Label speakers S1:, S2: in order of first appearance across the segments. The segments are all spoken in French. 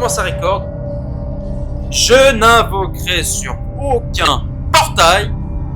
S1: comment ça record, je n'invoquerai sur aucun portail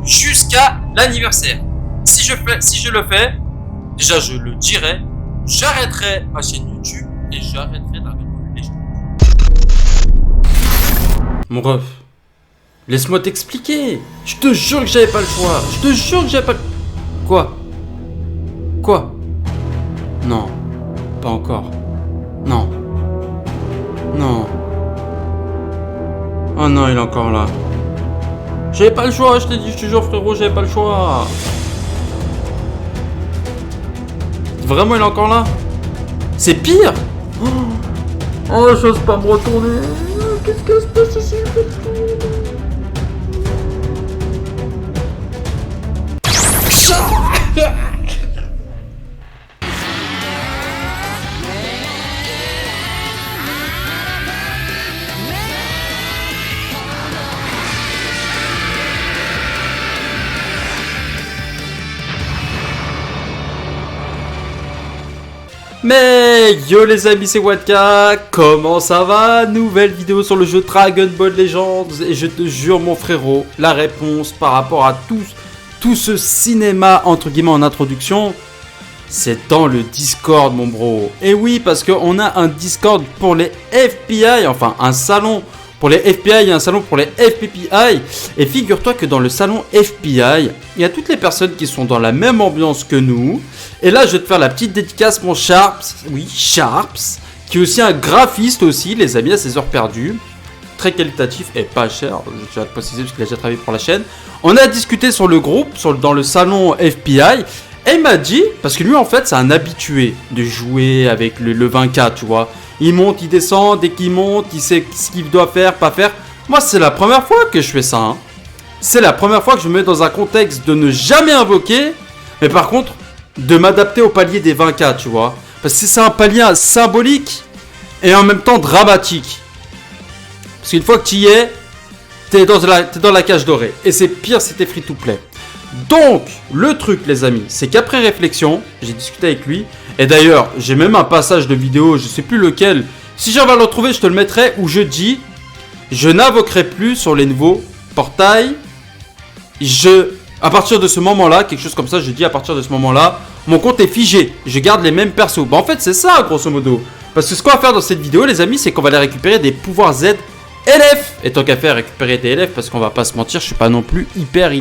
S1: jusqu'à l'anniversaire. Si je le fais, déjà je le dirai, j'arrêterai ma chaîne YouTube et j'arrêterai Dragon Ball Legends.
S2: Mon ref, laisse-moi t'expliquer. Je te jure que j'avais pas le choix. Je te jure que j'avais pas le... Quoi? Non, pas encore. Non. Oh non, il est encore là. J'avais pas le choix, je t'ai dit, je te jure frérot, j'avais pas le choix. Vraiment, il est encore là? C'est pire? Oh, j'ose pas me retourner. Qu'est-ce qui se passe ici? Mais yo les amis, c'est Watka, comment ça va? Nouvelle vidéo sur le jeu Dragon Ball Legends. Et je te jure mon frérot, la réponse par rapport à tout ce cinéma entre guillemets en introduction, c'est dans le Discord mon bro. Et oui, parce qu'on a un Discord pour les FPI, enfin un salon pour les FPI et un salon pour les FPPI. Et figure-toi que dans le salon FPI, il y a toutes les personnes qui sont dans la même ambiance que nous. Et là, je vais te faire la petite dédicace, mon Sharps. Oui, Sharps. Qui est aussi un graphiste aussi, les amis, à ses heures perdues. Très qualitatif et pas cher. Je tiens à te préciser parce qu'il a déjà travaillé pour la chaîne. On a discuté sur le groupe, dans le salon FPI. Et il m'a dit, parce que lui, en fait, c'est un habitué de jouer avec le 20K, tu vois. Il monte, il descend. Dès qu'il monte, il sait ce qu'il doit faire, pas faire. Moi, c'est la première fois que je fais ça. Hein. C'est la première fois que je me mets dans un contexte de ne jamais invoquer. Mais par contre... de m'adapter au palier des 20K, tu vois. Parce que c'est un palier symbolique et en même temps dramatique. Parce qu'une fois que tu y es, t'es dans la cage dorée. Et c'est pire si t'es free to play. Donc, le truc, les amis, c'est qu'après réflexion, j'ai discuté avec lui. Et d'ailleurs, j'ai même un passage de vidéo, je sais plus lequel. Si j'arrive à le retrouver, je te le mettrai. Où je dis, je n'invoquerai plus sur les nouveaux portails. À partir de ce moment-là, quelque chose comme ça, je dis à partir de ce moment-là, mon compte est figé. Je garde les mêmes persos. Bah en fait, c'est ça, grosso modo. Parce que ce qu'on va faire dans cette vidéo, les amis, c'est qu'on va aller récupérer des pouvoirs Z LF. Et tant qu'à faire récupérer des LF, parce qu'on va pas se mentir, je suis pas non plus hyper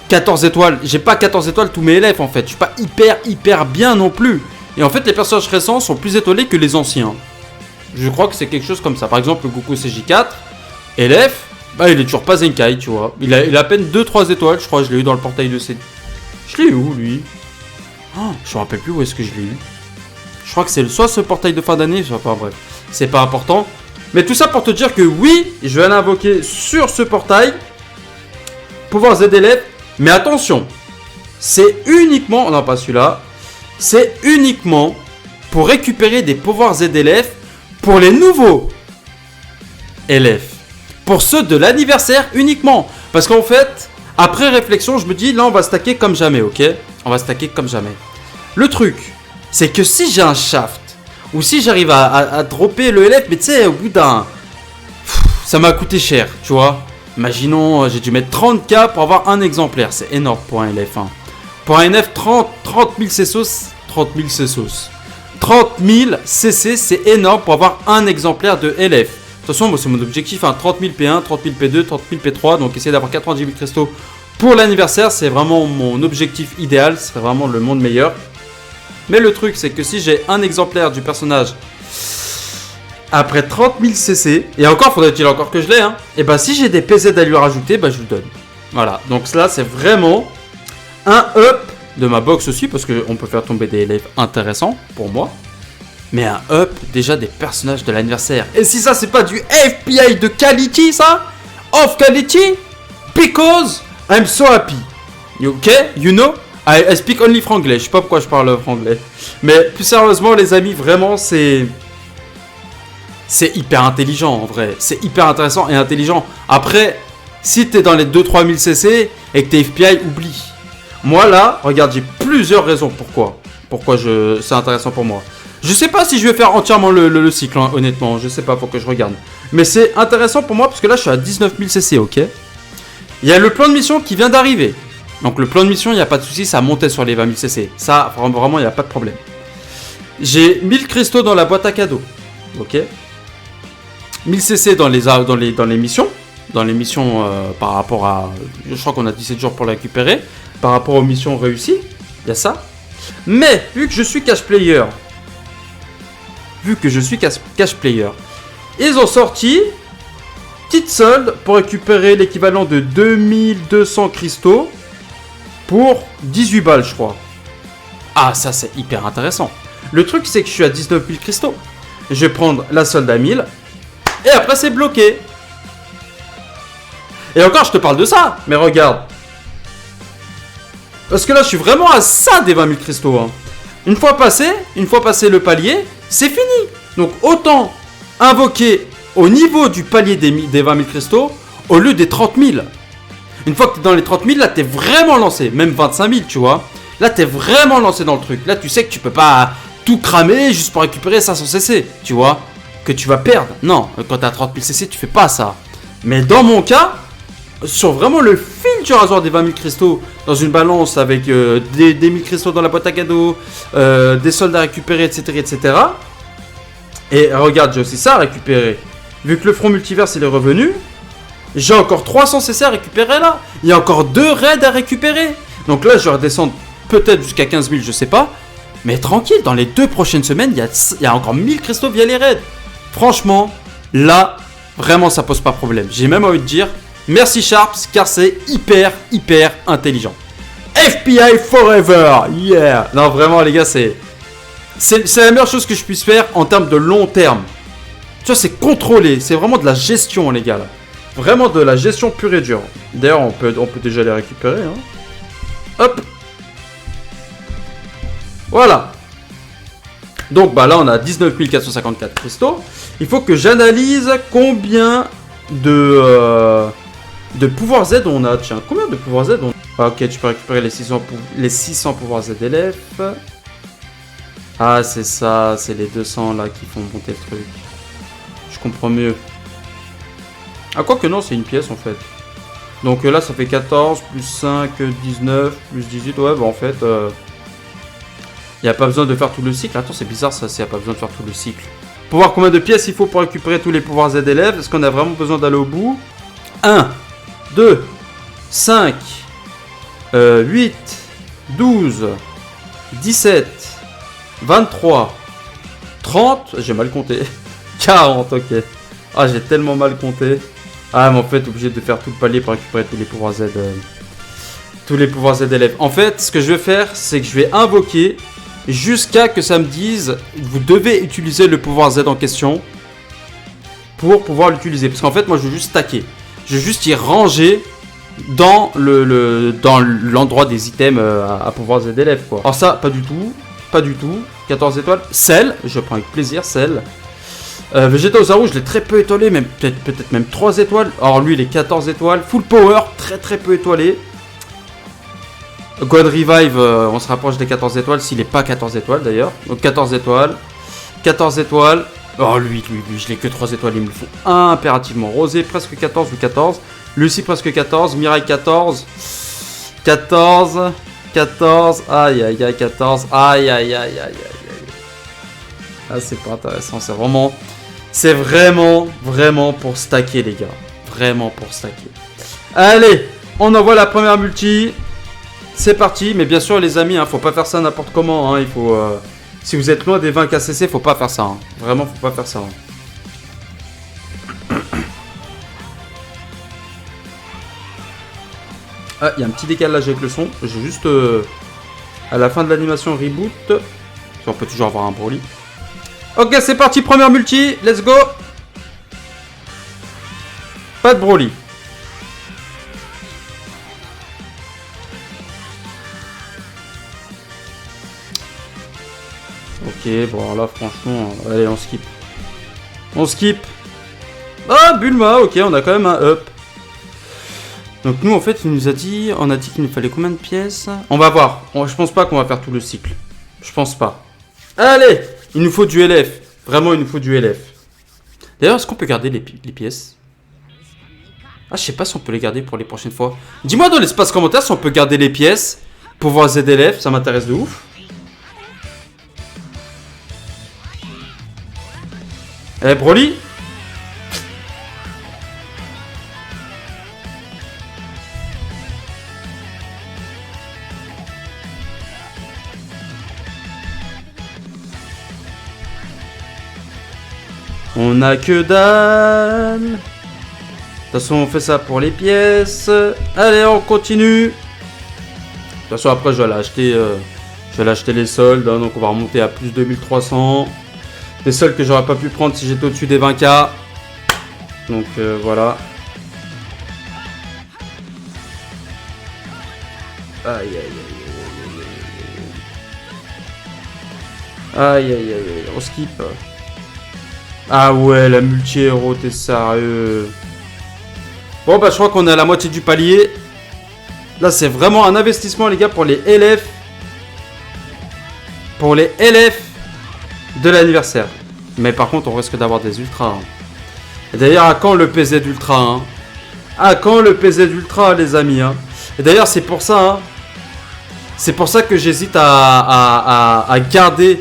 S2: 14 étoiles. J'ai pas 14 étoiles tous mes LF en fait. Je suis pas hyper bien non plus. Et en fait, les personnages récents sont plus étoilés que les anciens. Je crois que c'est quelque chose comme ça. Par exemple, le Goku CJ4, LF. Bah, il est toujours pas Zenkai, tu vois. Il a à peine 2-3 étoiles, je crois. Je l'ai eu dans le portail de C. Je l'ai eu où, lui? Oh, je me rappelle plus où est-ce que je l'ai eu. Je crois que c'est soit ce portail de fin d'année, soit pas, bref. C'est pas important. Mais tout ça pour te dire que oui, je vais l'invoquer sur ce portail. Pouvoir ZLF. Mais attention, c'est uniquement... non, pas celui-là. C'est uniquement pour récupérer des pouvoirs ZLF pour les nouveaux LF. Pour ceux de l'anniversaire uniquement. Parce qu'en fait, après réflexion, je me dis, là, on va stacker comme jamais, ok? On va stacker comme jamais. Le truc, c'est que si j'ai un shaft, ou si j'arrive à dropper le LF, mais tu sais, au bout d'un... ça m'a coûté cher, tu vois? Imaginons, j'ai dû mettre 30K pour avoir un exemplaire. C'est énorme pour un LF. Hein. Pour un LF, 30 000 CC, 30 000 CC, c'est énorme pour avoir un exemplaire de LF. De toute façon, moi, c'est mon objectif, hein, 30 000 P1, 30 000 P2, 30 000 P3, donc essayer d'avoir 90 000 cristaux pour l'anniversaire, c'est vraiment mon objectif idéal, c'est vraiment le monde meilleur. Mais le truc, c'est que si j'ai un exemplaire du personnage après 30 000 CC, et encore, faudrait-il encore que je l'ai, hein, et bah si j'ai des PZ à lui rajouter, bah je lui donne. Voilà, donc là, c'est vraiment un up de ma box aussi, parce qu'on peut faire tomber des élèves intéressants pour moi. Mais un up déjà des personnages de l'anniversaire. Et si ça c'est pas du FPI de quality ça? Of quality? Because I'm so happy. Okay? You know? I speak only franglais. Je sais pas pourquoi je parle franglais. Mais plus sérieusement les amis, vraiment c'est hyper intelligent en vrai. C'est hyper intéressant et intelligent. Après, si t'es dans les 2-3 000 CC et que t'es FPI, oublie. Moi là, regarde, j'ai plusieurs raisons pourquoi c'est intéressant pour moi. Je sais pas si je vais faire entièrement le cycle, hein, honnêtement. Je sais pas, faut que je regarde. Mais c'est intéressant pour moi parce que là, je suis à 19 000 CC, ok. Il y a le plan de mission qui vient d'arriver. Donc le plan de mission, il n'y a pas de souci, ça montait sur les 20 000 CC. Ça, vraiment, il n'y a pas de problème. J'ai 1000 cristaux dans la boîte à cadeaux. Ok. 1000 CC dans les missions. Dans les missions par rapport à... Je crois qu'on a 17 jours pour la récupérer. Par rapport aux missions réussies. Il y a ça. Mais, vu que je suis cash player... Ils ont sorti... Petite solde pour récupérer l'équivalent de 2200 cristaux. Pour 18 balles, je crois. Ah, ça, c'est hyper intéressant. Le truc, c'est que je suis à 19 000 cristaux. Je vais prendre la solde à 1000. Et après, c'est bloqué. Et encore, je te parle de ça. Mais regarde. Parce que là, je suis vraiment à ça des 20 000 cristaux. Hein. Une fois passé le palier, c'est fini. Donc, autant invoquer au niveau du palier des 20 000 cristaux au lieu des 30 000. Une fois que tu es dans les 30 000, là, tu es vraiment lancé. Même 25 000, tu vois. Là, tu es vraiment lancé dans le truc. Là, tu sais que tu peux pas tout cramer juste pour récupérer 500 CC, tu vois. Que tu vas perdre. Non, quand tu as 30 000 CC, tu fais pas ça. Mais dans mon cas, sur vraiment le fil du rasoir des 20 000 cristaux, dans une balance avec des 1000 cristaux dans la boîte à cadeaux, des soldes à récupérer, etc., etc. Et regarde, j'ai aussi ça à récupérer. Vu que le front multiverse, il est revenu, j'ai encore 300 CC à récupérer là. Il y a encore 2 raids à récupérer. Donc là, je vais redescendre peut-être jusqu'à 15 000, je sais pas. Mais tranquille, dans les 2 prochaines semaines, il y a encore 1000 cristaux via les raids. Franchement, là, vraiment, ça pose pas problème. J'ai même envie de dire merci Sharps, car c'est hyper intelligent. FPI Forever, yeah. Non, vraiment, les gars, c'est la meilleure chose que je puisse faire en termes de long terme. Tu vois, c'est contrôlé. C'est vraiment de la gestion, les gars, là. Vraiment de la gestion pure et dure. D'ailleurs, on peut déjà les récupérer. Hein. Hop. Voilà. Donc, bah là, on a 19 454 cristaux. Il faut que j'analyse combien de pouvoirs Z on a. Tiens, combien de pouvoirs Z on a? Ah, ok, tu peux récupérer les 600 pouvoirs Z d'élèves. Ah, c'est ça. C'est les 200 là qui font monter le truc. Je comprends mieux. Ah, quoi que non, c'est une pièce en fait. Donc là, ça fait 14, plus 5, 19, plus 18. Ouais, bah en fait, il n'y a pas besoin de faire tout le cycle. Attends, c'est bizarre ça, il n'y a pas besoin de faire tout le cycle. Pour voir combien de pièces il faut pour récupérer tous les pouvoirs Z d'élèves. Est-ce qu'on a vraiment besoin d'aller au bout? 1, 2, 5, 8, 12, 17, 23, 30. J'ai mal compté. 40, ok. Ah, j'ai tellement mal compté. Ah, mais en fait, obligé de faire tout le palier pour récupérer tous les pouvoirs Z. Tous les pouvoirs Z d'élèves. En fait, ce que je vais faire, c'est que je vais invoquer jusqu'à que ça me dise vous devez utiliser le pouvoir Z en question pour pouvoir l'utiliser. Parce qu'en fait, moi, je veux juste stacker. Je veux juste y ranger dans l'endroit des items à pouvoir Z d'élèves, quoi. Alors ça, pas du tout. Pas du tout. 14 étoiles. Sel, je prends avec plaisir, sel. Vegeta Ozaru, je l'ai très peu étoilé, même peut-être même 3 étoiles. Alors lui, il est 14 étoiles. Full power, très peu étoilé. God Revive, on se rapproche des 14 étoiles, s'il n'est pas 14 étoiles d'ailleurs. Donc 14 étoiles. 14 étoiles. Oh lui, je l'ai que 3 étoiles, il me le faut impérativement. Rosé, presque 14 ou 14. Lucie, presque 14. Mirai, 14. 14. 14. Aïe, 14. Aïe. Ah, c'est pas intéressant, c'est vraiment pour stacker, les gars. Vraiment pour stacker. Allez, on envoie la première multi. C'est parti. Mais bien sûr, les amis, hein, faut pas faire ça n'importe comment. Hein. Il faut, si vous êtes loin des 20 KCC, faut pas faire ça. Hein. Vraiment, faut pas faire ça. Hein. Ah, il y a un petit décalage avec le son. J'ai juste... à la fin de l'animation reboot... On peut toujours avoir un Broly. Ok, c'est parti, première multi, let's go. Pas de Broly. Ok, bon là franchement, allez on skip. On skip. Ah, Bulma, ok, on a quand même un up. Donc nous en fait, on a dit qu'il nous fallait combien de pièces? On va voir, je pense pas qu'on va faire tout le cycle. Je pense pas. Allez, Il nous faut du LF. Vraiment, il nous faut du LF. D'ailleurs, est-ce qu'on peut garder les pièces? Ah, je sais pas si on peut les garder pour les prochaines fois. Dis-moi dans l'espace commentaire si on peut garder les pièces pour voir ZLF. Ça m'intéresse de ouf. Eh, Broly? On a que dalle. De toute façon, on fait ça pour les pièces. Allez, on continue. De toute façon, après, je vais aller acheter les soldes. Hein, donc, on va remonter à plus de 2300. Des soldes que j'aurais pas pu prendre si j'étais au-dessus des 20K. Donc, voilà. Aïe, aïe, aïe. Aïe, aïe, aïe, aïe. On skip. Ah ouais, la multi-héros, t'es sérieux? Bon, bah, je crois qu'on est à la moitié du palier. Là, c'est vraiment un investissement, les gars, pour les LF. Pour les LF de l'anniversaire. Mais par contre, on risque d'avoir des ultras. Hein. Et d'ailleurs, à quand le PZ Ultra hein? À quand le PZ Ultra, les amis hein? Et d'ailleurs, c'est pour ça. Hein, c'est pour ça que j'hésite à garder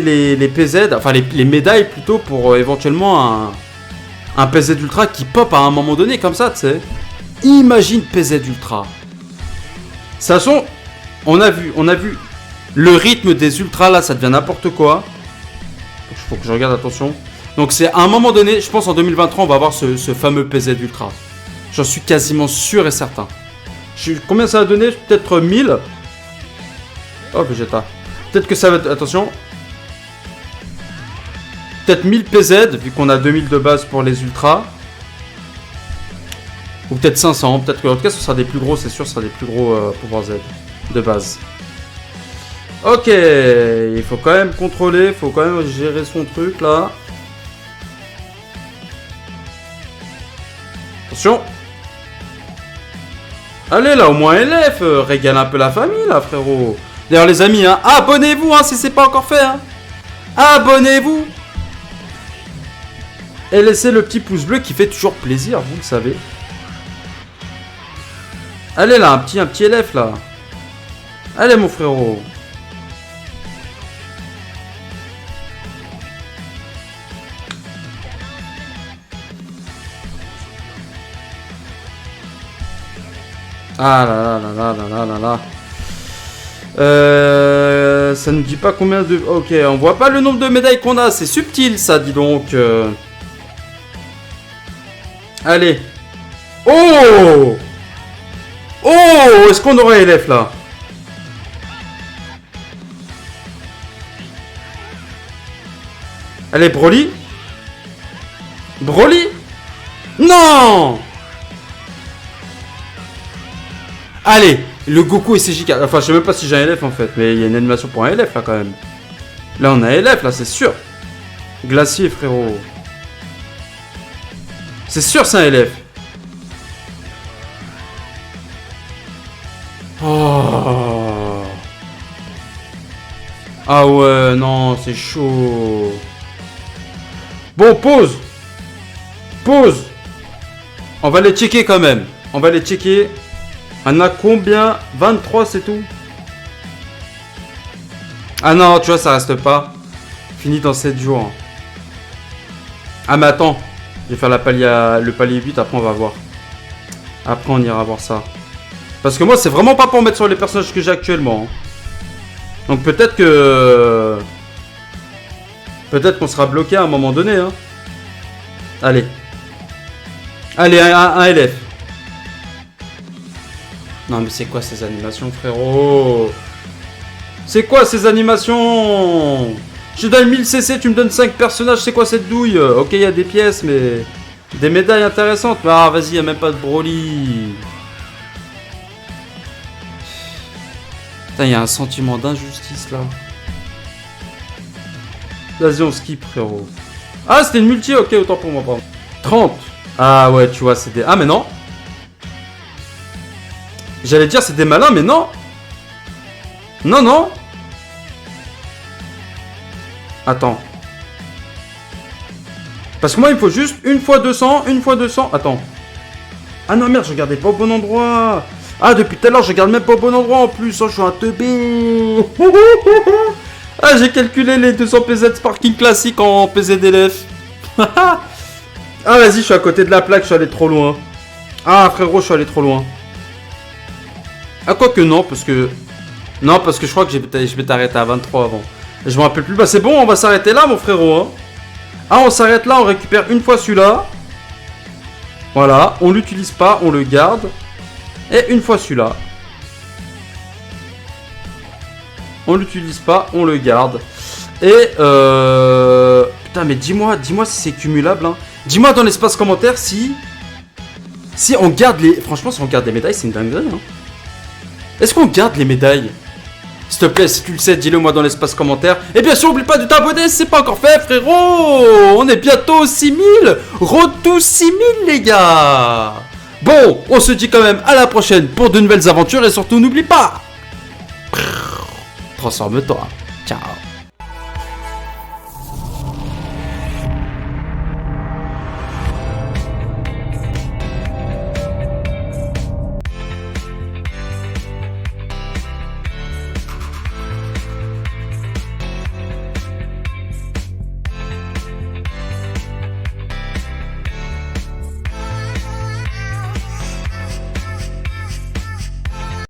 S2: les PZ, enfin les médailles plutôt, pour éventuellement un PZ Ultra qui pop à un moment donné comme ça, tu sais. Imagine PZ Ultra. De toute façon, on a vu le rythme des Ultras là, ça devient n'importe quoi. Faut que je regarde, attention. Donc c'est à un moment donné, je pense en 2023, on va avoir ce fameux PZ Ultra. J'en suis quasiment sûr et certain. Combien ça va donner? Peut-être 1000. Oh, Vegeta. Peut-être que ça va être... Attention. Peut-être 1000 PZ, vu qu'on a 2000 de base pour les ultras. Ou peut-être 500. Peut-être que, en tout cas, ce sera des plus gros, c'est sûr, ce sera des plus gros pouvoirs Z de base. Ok. Il faut quand même contrôler, il faut quand même gérer son truc, là. Attention. Allez, là, au moins LF. Régale un peu la famille, là, frérot. D'ailleurs, les amis, hein, abonnez-vous hein, si c'est pas encore fait. Hein. Abonnez-vous. Et laissez le petit pouce bleu qui fait toujours plaisir, vous le savez. Allez là, un petit LF là. Allez mon frérot. Ah là là là là là là là. Ça nous dit pas combien de... Ok, on voit pas le nombre de médailles qu'on a. C'est subtil ça, dis donc. Allez. Oh. Oh. Est-ce qu'on aurait LF là? Allez, Broly. Broly. Non. Allez. Le Goku et CJ4. Enfin, je sais même pas si j'ai un LF en fait. Mais il y a une animation pour un LF là quand même. Là, on a un LF là, c'est sûr. Glacier, frérot. C'est sûr, c'est un LF. Oh. Ah ouais, non, c'est chaud. Bon, pause. Pause. On va les checker quand même. On va les checker. On a combien? 23, c'est tout. Ah non, tu vois, ça reste pas. Fini dans 7 jours. Ah mais attends. Je vais faire le palier 8, après on va voir. Après on ira voir ça. Parce que moi, c'est vraiment pas pour mettre sur les personnages que j'ai actuellement. Donc peut-être que... Peut-être qu'on sera bloqué à un moment donné. Hein. Allez. Allez, un LF. Non mais c'est quoi ces animations, frérot? C'est quoi ces animations? Je donne 1000 CC, tu me donnes 5 personnages, c'est quoi cette douille? Ok, il y a des pièces, mais... Des médailles intéressantes. Ah, vas-y, il n'y a même pas de Broly. Putain, il y a un sentiment d'injustice, là. Vas-y, on skip, frérot. Ah, c'était une multi, ok, autant pour moi, pardon. 30. Ah ouais, tu vois, c'est des... Ah, mais non. J'allais dire c'est des malins, mais non. Non, non. Attends. Parce que moi, il me faut juste une fois 200, une fois 200. Attends. Ah non, merde, je regardais pas au bon endroit. Ah, depuis tout à l'heure, je regarde même pas au bon endroit en plus. Oh, je suis un teubé. Ah, j'ai calculé les 200 PZ Sparking classique en PZLF. Ah, vas-y, je suis à côté de la plaque, je suis allé trop loin. Ah, frérot, je suis allé trop loin. Ah, quoique non, parce que... Non, parce que je crois que je vais t'arrêter à 23 avant. Je me rappelle plus. Bah, c'est bon, on va s'arrêter là, mon frérot. Hein. Ah, on s'arrête là, on récupère une fois celui-là. Voilà, on l'utilise pas, on le garde. Et une fois celui-là. On l'utilise pas, on le garde. Et putain, mais dis-moi si c'est cumulable. Hein. Dis-moi dans l'espace commentaire si on garde les... Franchement, si on garde les médailles, c'est une dinguerie. Hein. Est-ce qu'on garde les médailles? S'il te plaît, si tu le sais, dis-le moi dans l'espace commentaire. Et bien sûr, n'oublie pas de t'abonner si c'est pas encore fait, frérot. On est bientôt aux 6000. Road to 6000, les gars. Bon, on se dit quand même à la prochaine pour de nouvelles aventures. Et surtout, n'oublie pas, transforme-toi. Ciao.